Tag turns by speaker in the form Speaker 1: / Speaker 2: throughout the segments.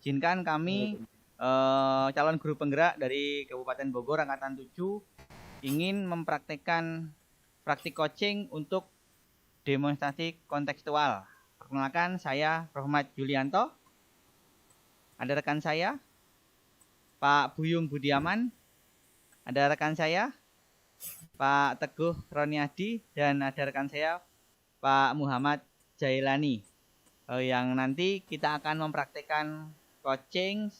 Speaker 1: Izinkan kami calon guru penggerak dari Kabupaten Bogor Angkatan 7 ingin mempraktekkan praktik coaching untuk demonstrasi kontekstual. Perkenalkan, saya Rohmat Yulianto. Ada rekan saya, Pak Buyung Budiaman. Ada rekan saya, Pak Teguh Roniadi. Dan ada rekan saya, Pak Muhammad Jailani. Yang nanti kita akan mempraktekkan coaching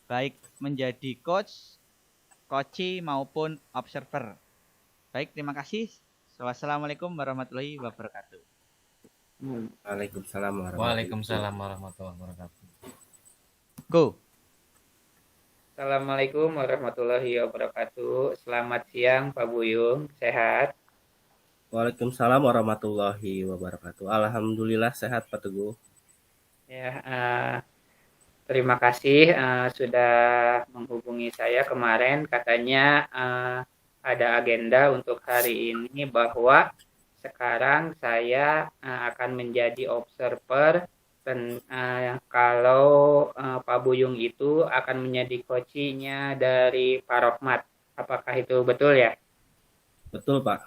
Speaker 1: baik menjadi coach, coachee maupun observer. Baik, terima kasih. Wassalamualaikum warahmatullahi wabarakatuh.
Speaker 2: Waalaikumsalam warahmatullahi wabarakatuh.
Speaker 1: Go.
Speaker 3: Assalamualaikum warahmatullahi wabarakatuh. Selamat siang Pak Buyung, sehat?
Speaker 4: Waalaikumsalam warahmatullahi wabarakatuh. Alhamdulillah sehat Pak Teguh.
Speaker 3: Ya, terima kasih sudah menghubungi saya kemarin. Katanya ada agenda untuk hari ini bahwa sekarang saya akan menjadi observer dan kalau Pak Buyung itu akan menjadi coachingnya dari Pak Rohmat. Apakah itu betul ya?
Speaker 4: Betul Pak.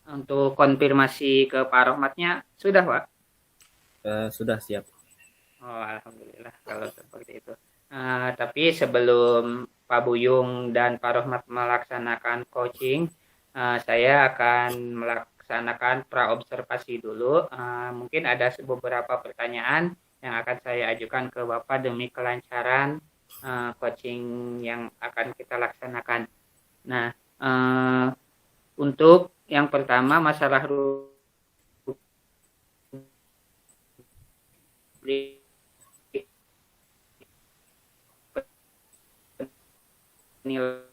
Speaker 3: Untuk konfirmasi ke Pak Rohmatnya sudah Pak?
Speaker 4: Sudah siap.
Speaker 3: Oh, alhamdulillah kalau seperti itu. Tapi sebelum Pak Buyung dan Pak Rohmat melaksanakan coaching, saya akan melaksanakan praobservasi dulu. Mungkin ada beberapa pertanyaan yang akan saya ajukan ke Bapak demi kelancaran coaching yang akan kita laksanakan. Nah, untuk yang pertama masalah rubrik penilaian,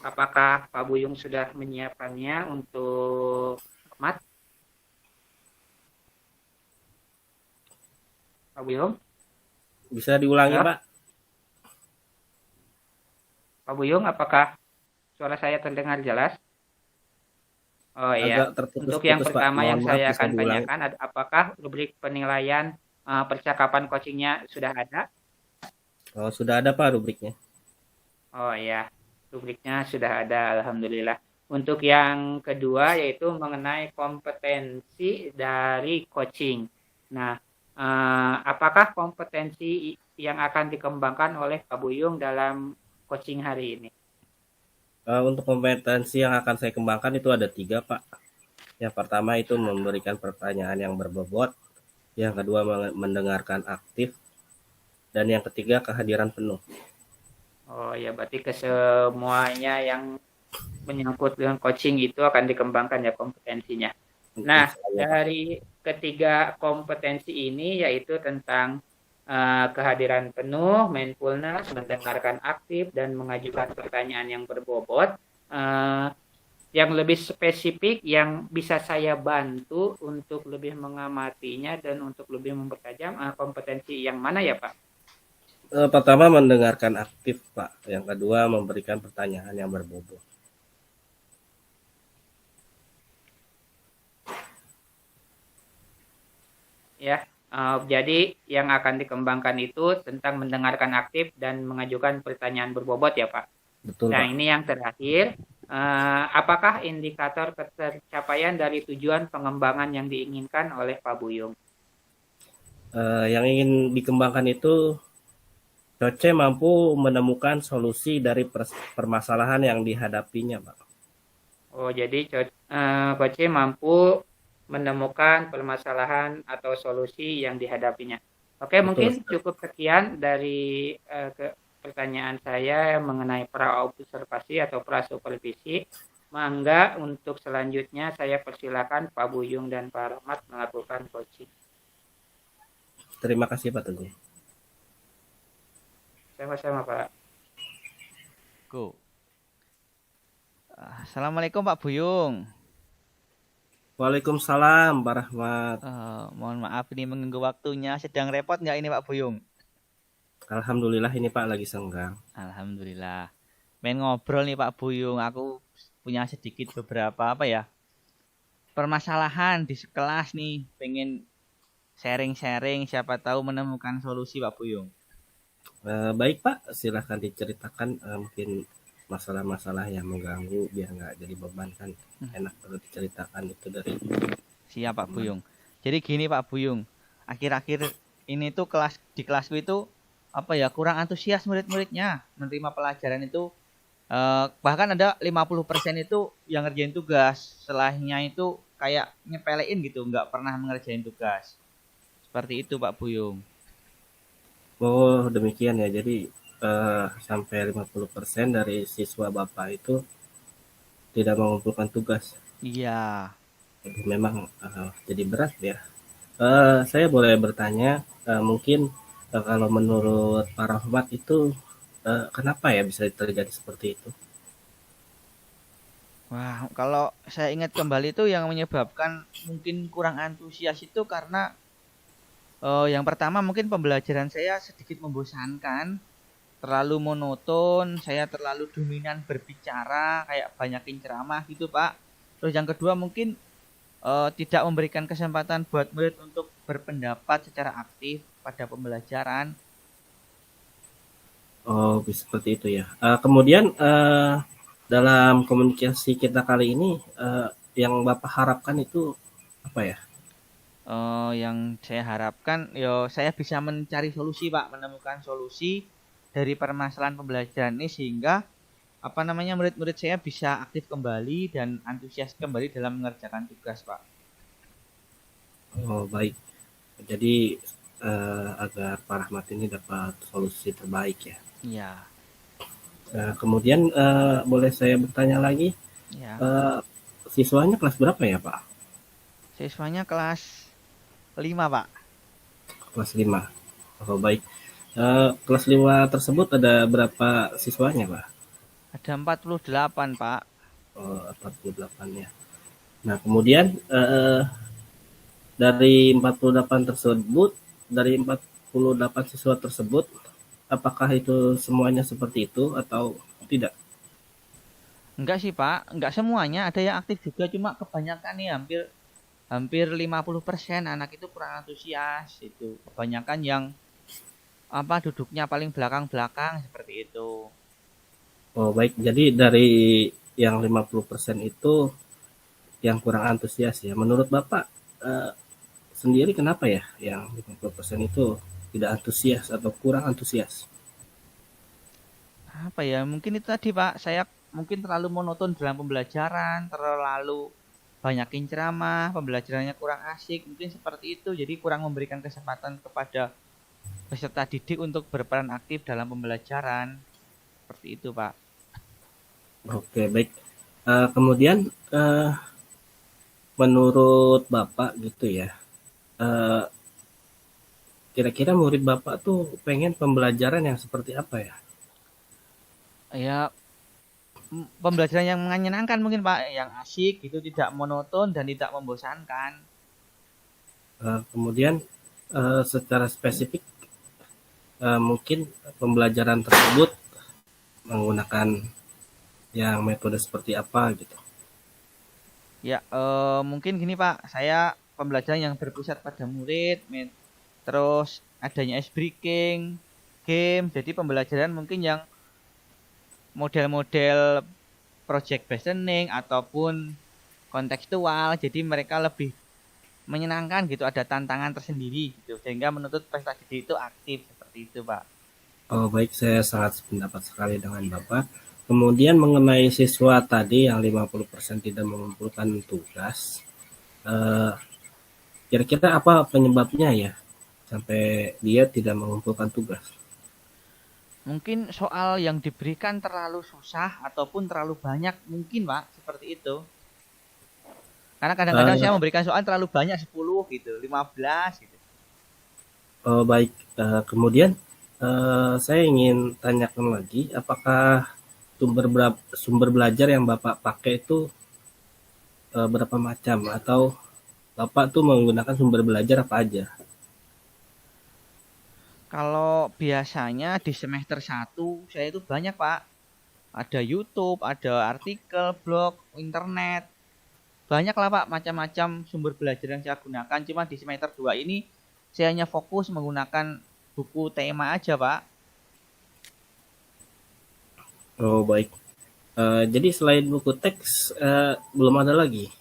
Speaker 3: apakah Pak Buyung sudah menyiapkannya untuk Mat? Pak Buyung?
Speaker 4: Bisa diulangi
Speaker 3: Ya.
Speaker 4: Pak?
Speaker 3: Pak Buyung, apakah suara saya terdengar jelas? Oh iya.
Speaker 4: Agak terputus-putus,
Speaker 3: Untuk yang pertama
Speaker 4: Pak.
Speaker 3: yang
Speaker 4: Mohon
Speaker 3: saya
Speaker 4: maaf,
Speaker 3: akan
Speaker 4: bisa diulangi.
Speaker 3: tanyakan, apakah rubrik penilaian percakapan coachingnya sudah ada?
Speaker 4: Oh, sudah ada Pak rubriknya.
Speaker 3: Oh iya, rubriknya sudah ada, alhamdulillah. Untuk yang kedua yaitu mengenai kompetensi dari coaching. Nah, apakah kompetensi yang akan dikembangkan oleh Pak Buyung dalam coaching hari ini?
Speaker 4: Untuk kompetensi yang akan saya kembangkan itu ada 3 Pak. Yang pertama itu memberikan pertanyaan yang berbobot. Yang kedua mendengarkan aktif. Dan yang ketiga kehadiran penuh.
Speaker 3: Oh ya, berarti ke semuanya yang menyangkut dengan coaching itu akan dikembangkan ya kompetensinya. Nah, dari ketiga kompetensi ini yaitu tentang kehadiran penuh, mindfulness, mendengarkan aktif, dan mengajukan pertanyaan yang berbobot. Yang lebih spesifik yang bisa saya bantu untuk lebih mengamatinya dan untuk lebih mempertajam kompetensi yang mana ya Pak?
Speaker 4: Pertama mendengarkan aktif Pak. Yang kedua memberikan pertanyaan yang berbobot.
Speaker 3: Ya, jadi yang akan dikembangkan itu tentang mendengarkan aktif dan mengajukan pertanyaan berbobot ya Pak.
Speaker 4: Betul
Speaker 3: Nah
Speaker 4: Pak.
Speaker 3: ini yang terakhir, apakah indikator ketercapaian dari tujuan pengembangan yang diinginkan oleh Pak Buyung?
Speaker 4: Yang ingin dikembangkan itu Coach mampu menemukan solusi dari permasalahan yang dihadapinya Pak.
Speaker 3: Oh jadi Coach mampu menemukan permasalahan atau solusi yang dihadapinya. Oke, mungkin cukup sekian dari pertanyaan saya mengenai praobservasi atau prasupervisi. Mangga untuk selanjutnya saya persilakan Pak Buyung dan Pak Rahmat melakukan coaching.
Speaker 4: Terima kasih Pak Teguh.
Speaker 3: Sama-sama Pak.
Speaker 1: Go. Assalamualaikum Pak Buyung.
Speaker 4: Waalaikumsalam Pak Rahmat.
Speaker 1: Mohon maaf ini mengganggu waktunya. Sedang repot nggak ini Pak Buyung?
Speaker 4: Alhamdulillah ini Pak lagi senggang.
Speaker 1: Alhamdulillah. Main ngobrol nih Pak Buyung. Aku punya sedikit beberapa permasalahan di kelas nih. Pengen sharing-sharing, siapa tahu menemukan solusi Pak Buyung.
Speaker 4: Baik Pak, silahkan diceritakan mungkin masalah-masalah yang mengganggu biar nggak jadi beban kan. Enak kalau diceritakan itu dari
Speaker 1: Siap Pak
Speaker 4: teman.
Speaker 1: Buyung. Jadi gini Pak Buyung, akhir-akhir ini tuh di kelasku itu apa ya, kurang antusias murid-muridnya menerima pelajaran itu. Bahkan ada 50% itu yang ngerjain tugas, setelahnya itu kayak nyepelein gitu, nggak pernah mengerjain tugas. Seperti itu Pak Buyung.
Speaker 4: Oh demikian ya, jadi sampai 50% dari siswa Bapak itu tidak mengumpulkan tugas.
Speaker 1: Iya.
Speaker 4: Jadi memang jadi berat ya. Saya boleh bertanya, mungkin kalau menurut Pak Rahmat itu kenapa ya bisa terjadi seperti itu?
Speaker 1: Wah, kalau saya ingat kembali itu yang menyebabkan mungkin kurang antusias itu karena yang pertama mungkin pembelajaran saya sedikit membosankan, terlalu monoton, saya terlalu dominan berbicara, kayak banyakin ceramah gitu Pak. Terus yang kedua mungkin tidak memberikan kesempatan buat murid untuk berpendapat secara aktif pada pembelajaran.
Speaker 4: Oh, bisa seperti itu ya. Kemudian dalam komunikasi kita kali ini, yang Bapak harapkan itu apa ya?
Speaker 1: Yang saya harapkan, yo saya bisa mencari solusi Pak, menemukan solusi dari permasalahan pembelajaran ini sehingga apa namanya murid-murid saya bisa aktif kembali dan antusias kembali dalam mengerjakan tugas Pak.
Speaker 4: Oh, baik. Jadi agar Pak Rahmat ini dapat solusi terbaik ya.
Speaker 1: Iya,
Speaker 4: Kemudian boleh saya bertanya lagi,
Speaker 1: ya.
Speaker 4: siswanya kelas berapa ya Pak?
Speaker 1: Siswanya kelas 5 Pak.
Speaker 4: Kelas 5. Oh, baik. Kelas 5 tersebut ada berapa siswanya Pak?
Speaker 1: Ada 48 Pak.
Speaker 4: Oh, 48 ya. Nah, kemudian dari 48 tersebut, dari 48 siswa tersebut, apakah itu semuanya seperti itu atau tidak?
Speaker 1: Enggak sih Pak, enggak semuanya, ada yang aktif juga, cuma kebanyakan nih hampir hampir 50% anak itu kurang antusias itu. Kebanyakan yang apa duduknya paling belakang-belakang seperti itu.
Speaker 4: Oh, baik. Jadi dari yang 50% itu yang kurang antusias ya. Menurut Bapak sendiri kenapa ya yang 50% itu tidak antusias atau kurang antusias?
Speaker 1: Apa ya? Mungkin itu tadi Pak, saya mungkin terlalu monoton dalam pembelajaran, terlalu banyakin ceramah, pembelajarannya kurang asik, mungkin seperti itu. Jadi kurang memberikan kesempatan kepada peserta didik untuk berperan aktif dalam pembelajaran. Seperti itu, Pak.
Speaker 4: Oke, baik. Kemudian menurut Bapak gitu ya, eh, kira-kira murid Bapak tuh pengen pembelajaran yang seperti apa ya?
Speaker 1: Ya, pembelajaran yang menyenangkan mungkin Pak, yang asik gitu, tidak monoton dan tidak membosankan.
Speaker 4: Kemudian secara spesifik mungkin pembelajaran tersebut menggunakan yang metode seperti apa gitu.
Speaker 1: Ya, mungkin gini Pak, saya pembelajaran yang berpusat pada murid, terus adanya ice breaking, game, jadi pembelajaran mungkin yang model-model project based learning ataupun kontekstual, jadi mereka lebih menyenangkan gitu, ada tantangan tersendiri gitu, sehingga menuntut peserta didik itu aktif seperti itu Pak.
Speaker 4: Oh baik, saya sangat sependapat sekali dengan Bapak. Kemudian mengenai siswa tadi yang 50% tidak mengumpulkan tugas, kira-kira apa penyebabnya ya sampai dia tidak mengumpulkan tugas?
Speaker 1: Mungkin soal yang diberikan terlalu susah ataupun terlalu banyak mungkin Pak, seperti itu. Karena kadang-kadang saya memberikan soal terlalu banyak, 10 gitu, 15 gitu.
Speaker 4: Oh baik, kemudian saya ingin tanyakan lagi, apakah sumber belajar yang Bapak pakai itu berapa macam atau Bapak tuh menggunakan sumber belajar apa aja?
Speaker 1: Kalau biasanya di semester 1 saya itu banyak Pak. Ada YouTube, ada artikel, blog, internet. Banyak lah Pak, macam-macam sumber belajar yang saya gunakan. Cuma di semester 2 ini saya hanya fokus menggunakan buku tema aja, Pak.
Speaker 4: Oh, baik. Jadi selain buku teks, belum ada lagi.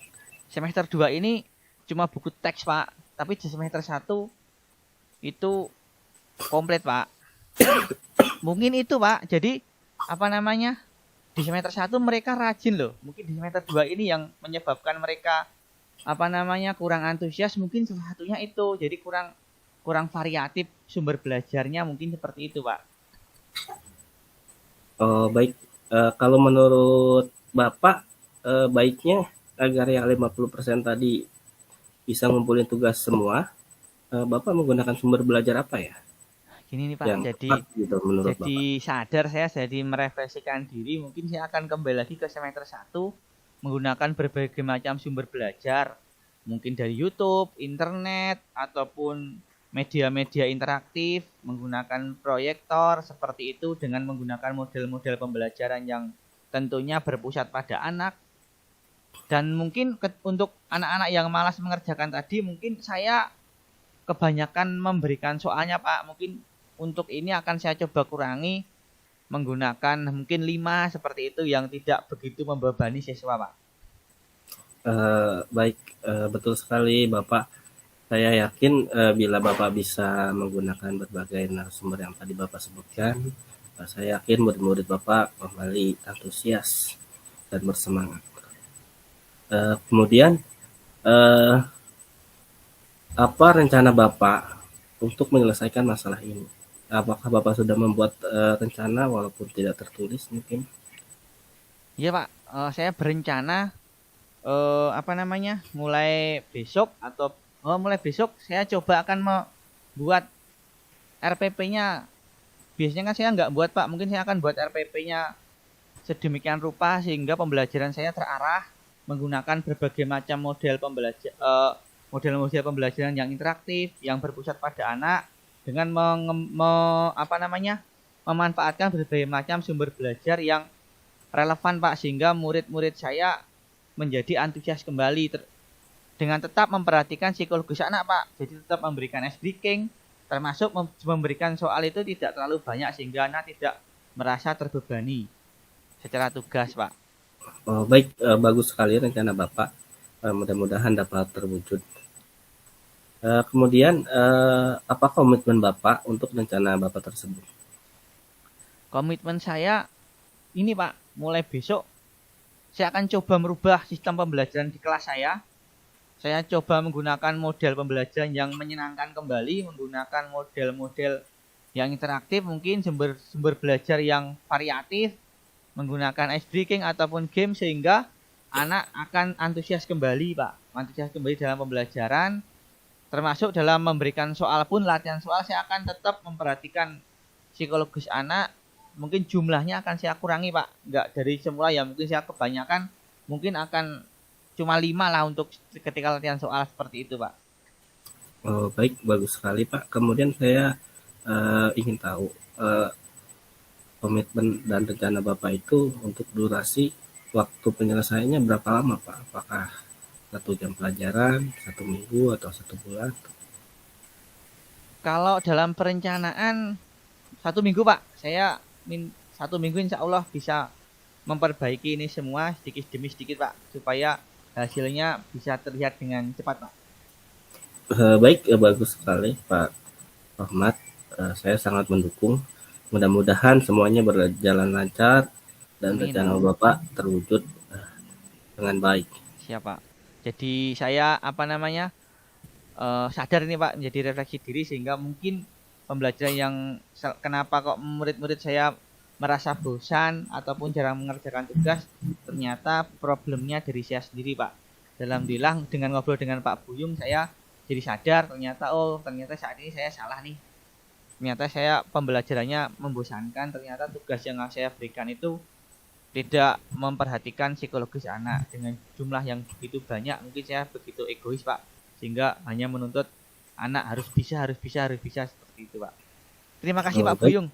Speaker 1: Semester 2 ini cuma buku teks, Pak. Tapi di semester 1 itu komplit, Pak. Mungkin itu, Pak. Jadi apa namanya? Di semester 1 mereka rajin loh. Mungkin di semester 2 ini yang menyebabkan mereka apa namanya kurang antusias, mungkin salah satunya itu. Jadi kurang variatif sumber belajarnya, mungkin seperti itu, Pak.
Speaker 4: Oh, baik. Kalau menurut Bapak, baiknya agar yang 50% tadi bisa ngumpulin tugas semua, Bapak menggunakan sumber belajar apa ya?
Speaker 1: Gini nih, Pak.
Speaker 4: Yang
Speaker 1: Jadi
Speaker 4: tepat gitu menurut Bapak.
Speaker 1: sadar saya, jadi merefleksikan diri, mungkin saya akan kembali lagi ke semester 1 menggunakan berbagai macam sumber belajar, mungkin dari YouTube, internet, ataupun media-media interaktif, menggunakan proyektor seperti itu, dengan menggunakan model-model pembelajaran yang tentunya berpusat pada anak. Dan mungkin untuk anak-anak yang malas mengerjakan tadi, mungkin saya kebanyakan memberikan soalnya, Pak. Mungkin untuk ini akan saya coba kurangi menggunakan mungkin 5 seperti itu yang tidak begitu membebani siswa, Pak.
Speaker 4: Baik, betul sekali Bapak. Saya yakin bila Bapak bisa menggunakan berbagai narasumber yang tadi Bapak sebutkan, saya yakin murid-murid Bapak kembali antusias dan bersemangat. Kemudian, apa rencana Bapak untuk menyelesaikan masalah ini? Apakah Bapak sudah membuat rencana walaupun tidak tertulis mungkin?
Speaker 1: Iya, Pak. Saya berencana apa namanya? Mulai besok saya coba akan membuat RPP-nya. Biasanya kan saya nggak buat, Pak. Mungkin saya akan buat RPP-nya sedemikian rupa sehingga pembelajaran saya terarah menggunakan berbagai macam model-model pembelajaran yang interaktif, yang berpusat pada anak, dengan memanfaatkan berbagai macam sumber belajar yang relevan, Pak, sehingga murid-murid saya menjadi antusias kembali dengan tetap memperhatikan psikologis anak, Pak. Jadi tetap memberikan ice breaking, termasuk memberikan soal itu tidak terlalu banyak sehingga anak tidak merasa terbebani secara tugas, Pak.
Speaker 4: Oh, baik, bagus sekali rencana Bapak. Mudah-mudahan dapat terwujud. Kemudian, apa komitmen Bapak untuk rencana Bapak tersebut?
Speaker 1: Komitmen saya ini, Pak, mulai besok saya akan coba merubah sistem pembelajaran di kelas saya. Saya coba menggunakan model pembelajaran yang menyenangkan kembali, menggunakan model-model yang interaktif, mungkin sumber belajar yang variatif, menggunakan ice breaking ataupun game, sehingga anak akan antusias kembali, Pak. Antusias kembali dalam pembelajaran, termasuk dalam memberikan soal pun, latihan soal saya akan tetap memperhatikan psikologis anak. Mungkin jumlahnya akan saya kurangi, Pak. Enggak dari semula ya, mungkin saya kebanyakan, mungkin akan cuma 5 lah untuk ketika latihan soal seperti itu, Pak.
Speaker 4: Oh, baik, bagus sekali Pak. Kemudian saya ingin tahu komitmen dan rencana Bapak itu untuk durasi waktu penyelesaiannya berapa lama, Pak? Apakah 1 jam pelajaran, 1 minggu, atau 1 bulan?
Speaker 1: Kalau dalam perencanaan 1 minggu, Pak. Saya 1 minggu insya Allah bisa memperbaiki ini semua sedikit demi sedikit, Pak, supaya hasilnya bisa terlihat dengan cepat, Pak.
Speaker 4: Baik, bagus sekali Pak Ahmad. Saya sangat mendukung. Mudah-mudahan semuanya berjalan lancar dan
Speaker 1: Amin.
Speaker 4: rencana Bapak terwujud dengan baik.
Speaker 1: Siap, Pak. Jadi saya sadar ini, Pak, menjadi refleksi diri, sehingga mungkin pembelajaran yang kenapa kok murid-murid saya merasa bosan ataupun jarang mengerjakan tugas, ternyata problemnya dari saya sendiri, Pak. Alhamdulillah dengan ngobrol dengan Pak Buyung saya jadi sadar, ternyata saat ini saya salah nih. Ternyata saya pembelajarannya membosankan, ternyata tugas yang saya berikan itu tidak memperhatikan psikologis anak. Dengan jumlah yang begitu banyak, mungkin saya begitu egois, Pak, sehingga hanya menuntut anak harus bisa seperti itu, Pak. Terima kasih, Pak Buyung.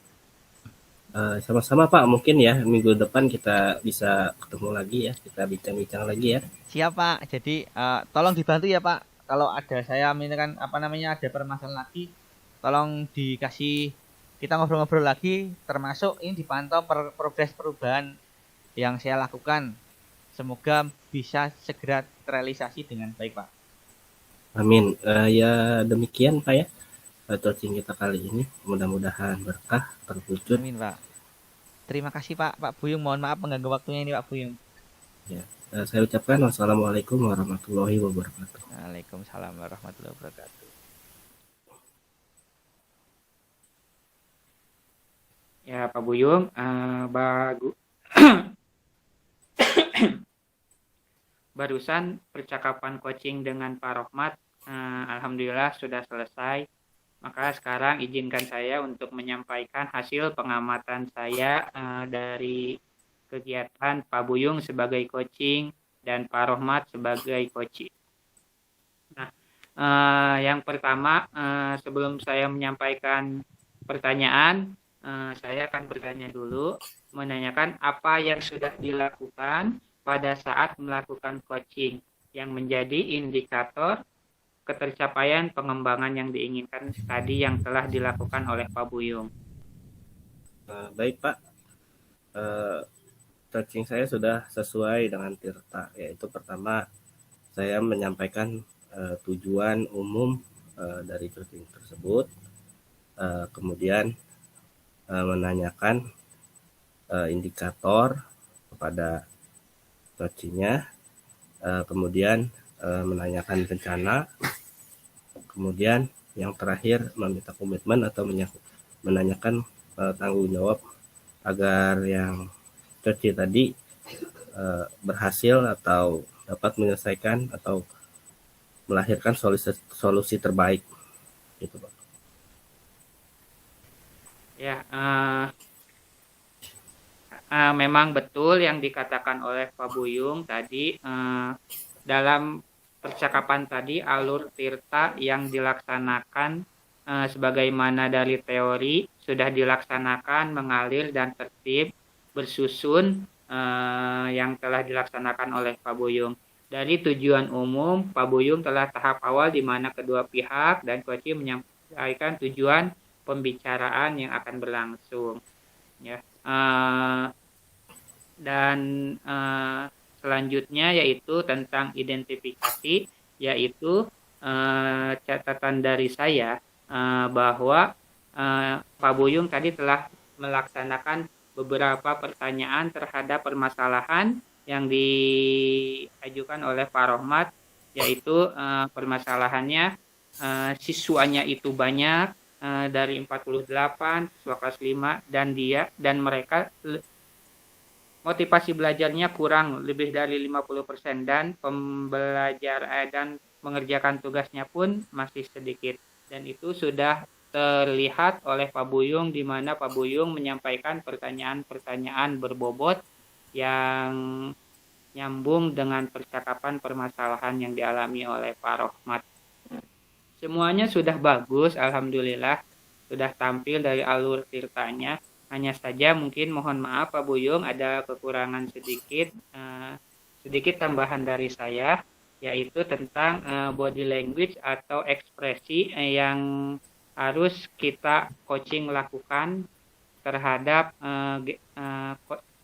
Speaker 4: Sama-sama Pak, mungkin ya minggu depan kita bisa ketemu lagi ya, kita bincang-bincang lagi ya.
Speaker 1: Siap, Pak. Jadi tolong dibantu ya, Pak, kalau ada saya misalkan apa namanya ada permasalahan lagi, tolong dikasih kita ngobrol-ngobrol lagi, termasuk ini dipantau progres perubahan yang saya lakukan. Semoga bisa segera terrealisasi dengan baik, Pak.
Speaker 4: Amin. Ya demikian Pak ya, coaching kita kali ini. Mudah-mudahan berkah terwujud.
Speaker 1: Amin, Pak. Terima kasih, Pak. Pak Buyung, mohon maaf mengganggu waktunya ini, Pak Buyung.
Speaker 4: Ya, saya ucapkan wassalamualaikum warahmatullahi wabarakatuh.
Speaker 1: Waalaikumsalam warahmatullahi wabarakatuh.
Speaker 3: Ya, Pak Buyung, bagus. Barusan percakapan coaching dengan Pak Rohmat, alhamdulillah sudah selesai. Maka sekarang izinkan saya untuk menyampaikan hasil pengamatan saya dari kegiatan Pak Buyung sebagai coaching dan Pak Rohmat sebagai coaching. Nah, yang pertama, sebelum saya menyampaikan pertanyaan, saya akan bertanya dulu, menanyakan apa yang sudah dilakukan pada saat melakukan coaching yang menjadi indikator ketercapaian pengembangan yang diinginkan tadi yang telah dilakukan oleh Pak Buyung.
Speaker 4: Baik Pak, coaching saya sudah sesuai dengan Tirta, yaitu pertama saya menyampaikan tujuan umum dari coaching tersebut, kemudian menanyakan indikator kepada coachingnya, kemudian menanyakan rencana, kemudian yang terakhir meminta komitmen atau menanyakan tanggung jawab agar yang coaching tadi berhasil atau dapat menyelesaikan atau melahirkan solusi terbaik gitu Pak.
Speaker 3: Ya, memang betul yang dikatakan oleh Pak Buyung tadi, dalam percakapan tadi alur Tirta yang dilaksanakan sebagaimana dari teori sudah dilaksanakan mengalir dan tertib bersusun yang telah dilaksanakan oleh Pak Buyung. Dari tujuan umum, Pak Buyung telah tahap awal di mana kedua pihak dan coaching menyampaikan tujuan pembicaraan yang akan berlangsung. Ya. Dan selanjutnya yaitu tentang identifikasi, yaitu catatan dari saya bahwa Pak Buyung tadi telah melaksanakan beberapa pertanyaan terhadap permasalahan yang diajukan oleh Pak Rohmat, yaitu permasalahannya siswanya itu banyak, dari 48 siswa kelas 5 dan mereka motivasi belajarnya kurang lebih dari 50% dan dan mengerjakan tugasnya pun masih sedikit, dan itu sudah terlihat oleh Pak Buyung di mana Pak Buyung menyampaikan pertanyaan-pertanyaan berbobot yang nyambung dengan percakapan permasalahan yang dialami oleh Pak Rohmat. Semuanya sudah bagus, alhamdulillah, sudah tampil dari alur tirtanya. Hanya saja mungkin mohon maaf Pak Buyung ada kekurangan sedikit tambahan dari saya, yaitu tentang body language atau ekspresi yang harus kita coaching lakukan terhadap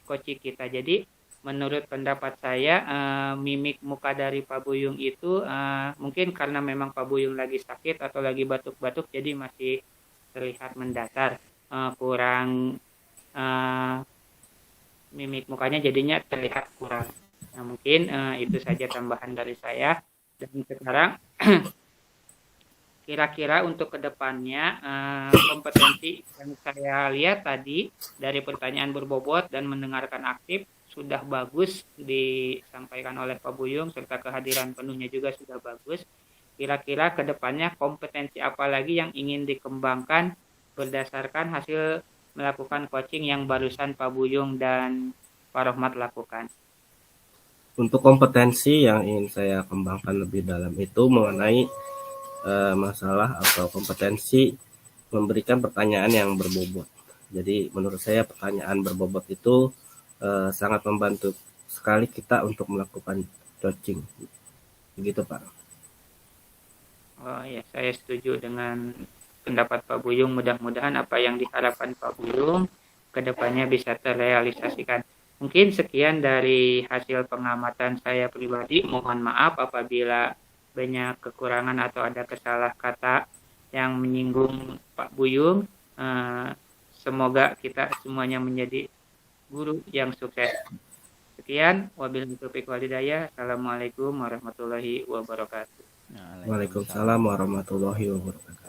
Speaker 3: coaching kita. Jadi menurut pendapat saya, mimik muka dari Pak Buyung itu mungkin karena memang Pak Buyung lagi sakit atau lagi batuk-batuk, jadi masih terlihat mendatar, kurang mimik mukanya jadinya terlihat kurang. Nah, mungkin itu saja tambahan dari saya. Dan sekarang kira-kira untuk kedepannya kompetensi yang saya lihat tadi dari pertanyaan berbobot dan mendengarkan aktif sudah bagus disampaikan oleh Pak Buyung, serta kehadiran penuhnya juga sudah bagus. Kira-kira kedepannya kompetensi apa lagi yang ingin dikembangkan berdasarkan hasil melakukan coaching yang barusan Pak Buyung dan Pak Rohmat lakukan?
Speaker 4: Untuk kompetensi yang ingin saya kembangkan lebih dalam itu mengenai masalah atau kompetensi memberikan pertanyaan yang berbobot. Jadi menurut saya pertanyaan berbobot itu sangat membantu sekali kita untuk melakukan coaching. Begitu Pak.
Speaker 3: Oh ya, saya setuju dengan pendapat Pak Buyung. Mudah-mudahan apa yang diharapkan Pak Buyung ke depannya bisa terrealisasikan. Mungkin sekian dari hasil pengamatan saya pribadi. Mohon maaf apabila banyak kekurangan atau ada kesalah kata yang menyinggung Pak Buyung. Semoga kita semuanya menjadi guru yang sukses. Sekian, wabillahi taufiq wal hidayah. Assalamualaikum warahmatullahi wabarakatuh.
Speaker 4: Waalaikumsalam warahmatullahi wabarakatuh.